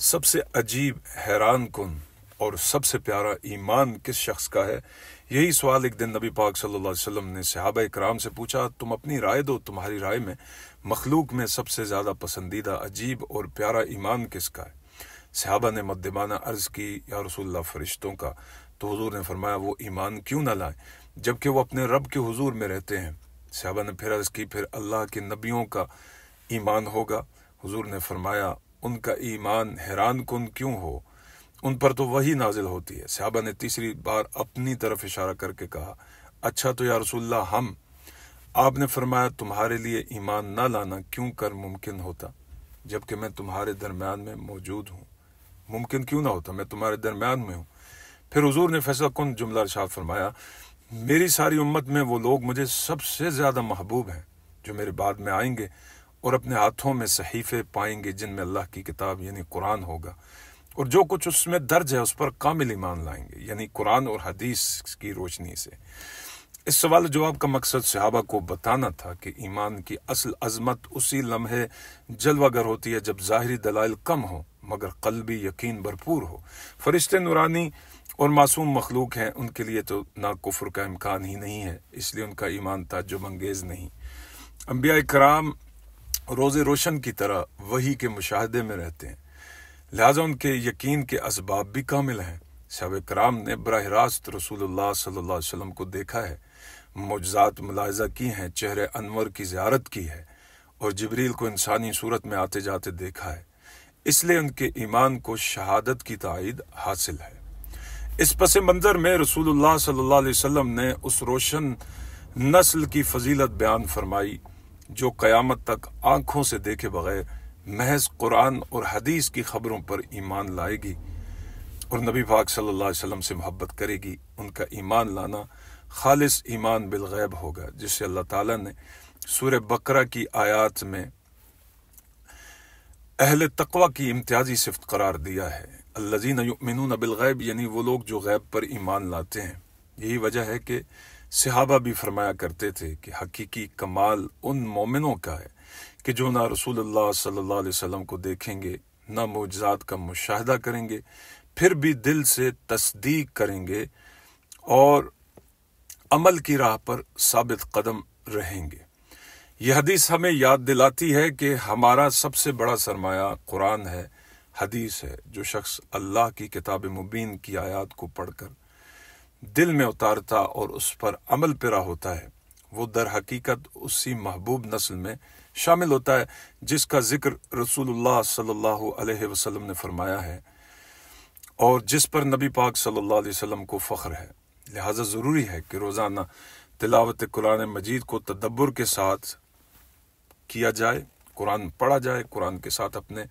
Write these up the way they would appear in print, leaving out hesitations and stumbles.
سب سے عجیب، حیران کن اور سب سے پیارا ایمان کس شخص کا ہے؟ یہی سوال ایک دن نبی پاک صلی اللہ علیہ وسلم نے صحابہ اکرام سے پوچھا۔ تم اپنی رائے دو، تمہاری رائے میں مخلوق میں سب سے زیادہ پسندیدہ، عجیب اور پیارا ایمان کس کا ہے؟ صحابہ نے مدمانہ عرض کی، یا رسول اللہ، فرشتوں کا۔ تو حضور نے فرمایا، وہ ایمان کیوں نہ لائیں جبکہ وہ اپنے رب کے حضور میں رہتے ہیں؟ صحابہ نے پھر عرض کی، پھر اللہ کے نبیوں کا ایمان ہوگا؟ حضور نے فرمایا، ان کا ایمان حیران کن کیوں ہو، ان پر تو وحی نازل ہوتی ہے۔ صحابہ نے تیسری بار اپنی طرف اشارہ کر کے کہا، اچھا تو یا رسول اللہ ہم؟ آپ نے فرمایا، تمہارے لیے ایمان نہ لانا کیوں کر ممکن ہوتا جبکہ میں تمہارے درمیان میں موجود ہوں؟ ممکن کیوں نہ ہوتا، میں تمہارے درمیان میں ہوں۔ پھر حضور نے فیصلہ کن جملہ ارشاد فرمایا، میری ساری امت میں وہ لوگ مجھے سب سے زیادہ محبوب ہیں جو میرے بعد میں آئیں گے اور اپنے ہاتھوں میں صحیفے پائیں گے جن میں اللہ کی کتاب یعنی قرآن ہوگا، اور جو کچھ اس میں درج ہے اس پر کامل ایمان لائیں گے، یعنی قرآن اور حدیث کی روشنی سے۔ اس سوال جواب کا مقصد صحابہ کو بتانا تھا کہ ایمان کی اصل عظمت اسی لمحے جلوہ گر ہوتی ہے جب ظاہری دلائل کم ہوں مگر قلبی یقین بھرپور ہو۔ فرشتے نورانی اور معصوم مخلوق ہیں، ان کے لیے تو نہ کفر کا امکان ہی نہیں ہے، اس لیے ان کا ایمان تعجب انگیز نہیں۔ انبیاء کرام روز روشن کی طرح وحی کے مشاہدے میں رہتے ہیں، لہٰذا ان کے یقین کے اسباب بھی کامل ہیں۔ صحابہ کرام نے براہ راست رسول اللہ صلی اللہ علیہ وسلم کو دیکھا ہے، معجزات ملاحظہ کی ہیں، چہرے انور کی زیارت کی ہے اور جبریل کو انسانی صورت میں آتے جاتے دیکھا ہے، اس لیے ان کے ایمان کو شہادت کی تائید حاصل ہے۔ اس پس منظر میں رسول اللہ صلی اللہ علیہ وسلم نے اس روشن نسل کی فضیلت بیان فرمائی جو قیامت تک آنکھوں سے دیکھے بغیر محض قرآن اور حدیث کی خبروں پر ایمان لائے گی اور نبی پاک صلی اللہ علیہ وسلم سے محبت کرے گی۔ ان کا ایمان لانا خالص ایمان بالغیب ہوگا، جسے اللہ تعالیٰ نے سورہ بقرہ کی آیات میں اہل تقوی کی امتیازی صفت قرار دیا ہے۔ الذین یؤمنون بالغیب، یعنی وہ لوگ جو غیب پر ایمان لاتے ہیں۔ یہی وجہ ہے کہ صحابہ بھی فرمایا کرتے تھے کہ حقیقی کمال ان مومنوں کا ہے کہ جو نہ رسول اللہ صلی اللہ علیہ وسلم کو دیکھیں گے، نہ معجزات کا مشاہدہ کریں گے، پھر بھی دل سے تصدیق کریں گے اور عمل کی راہ پر ثابت قدم رہیں گے۔ یہ حدیث ہمیں یاد دلاتی ہے کہ ہمارا سب سے بڑا سرمایہ قرآن ہے، حدیث ہے۔ جو شخص اللہ کی کتاب مبین کی آیات کو پڑھ کر دل میں اتارتا اور اس پر عمل پیرا ہوتا ہے، وہ در حقیقت اسی محبوب نسل میں شامل ہوتا ہے جس کا ذکر رسول اللہ صلی اللہ علیہ وسلم نے فرمایا ہے اور جس پر نبی پاک صلی اللہ علیہ وسلم کو فخر ہے۔ لہٰذا ضروری ہے کہ روزانہ تلاوت قرآن مجید کو تدبر کے ساتھ کیا جائے، قرآن پڑھا جائے، قرآن کے ساتھ اپنے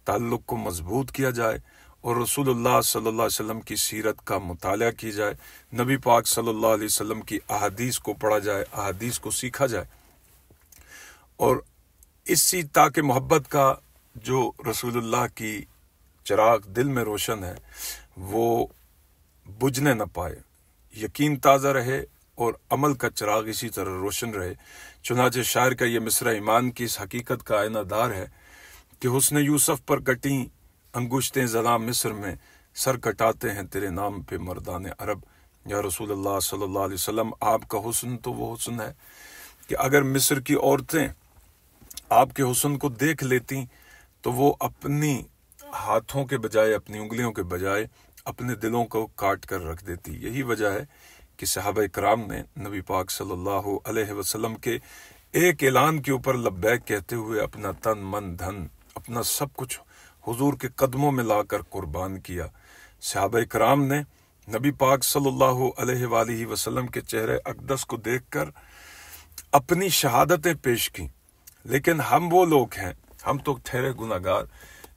تعلق کو مضبوط کیا جائے اور رسول اللہ صلی اللہ علیہ وسلم کی سیرت کا مطالعہ کی جائے، نبی پاک صلی اللہ علیہ وسلم کی احادیث کو پڑھا جائے، احادیث کو سیکھا جائے، اور اسی تاکہ محبت کا جو رسول اللہ کی چراغ دل میں روشن ہے وہ بجھنے نہ پائے، یقین تازہ رہے اور عمل کا چراغ اسی طرح روشن رہے۔ چنانچہ شاعر کا یہ مصرع ایمان کی اس حقیقت کا آئینہ دار ہے کہ حسن یوسف پر کٹیں انگشتیں زلاں مصر میں، سر کٹاتے ہیں تیرے نام پہ مردان عرب۔ یا رسول اللہ صلی اللہ علیہ وسلم، آپ کا حسن تو وہ حسن ہے کہ اگر مصر کی عورتیں آپ کے حسن کو دیکھ لیتی تو وہ اپنی ہاتھوں کے بجائے، اپنی انگلیوں کے بجائے اپنے دلوں کو کاٹ کر رکھ دیتی۔ یہی وجہ ہے کہ صحابہ کرام نے نبی پاک صلی اللہ علیہ وسلم کے ایک اعلان کے اوپر لبیک کہتے ہوئے اپنا تن من دھن، اپنا سب کچھ حضور کے قدموں میں لا کر قربان کیا۔ صحابہ کرام نے نبی پاک صلی اللہ علیہ وآلہ وسلم کے چہرے اقدس کو دیکھ کر اپنی شہادتیں پیش کی، لیکن ہم وہ لوگ ہیں، ہم تو ٹھہرے گناہگار،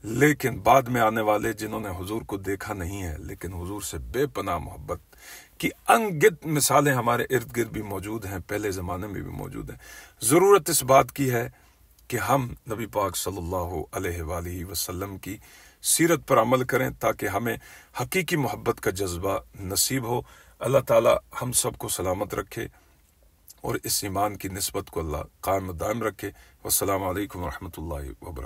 لیکن بعد میں آنے والے جنہوں نے حضور کو دیکھا نہیں ہے لیکن حضور سے بے پناہ محبت کی انگت مثالیں ہمارے ارد گرد بھی موجود ہیں، پہلے زمانے میں بھی موجود ہیں۔ ضرورت اس بات کی ہے کہ ہم نبی پاک صلی اللہ علیہ وآلہ وسلم کی سیرت پر عمل کریں تاکہ ہمیں حقیقی محبت کا جذبہ نصیب ہو۔ اللہ تعالی ہم سب کو سلامت رکھے اور اس ایمان کی نسبت کو اللہ قائم و دائم رکھے۔ والسلام علیکم ورحمۃ اللہ وبرکاتہ۔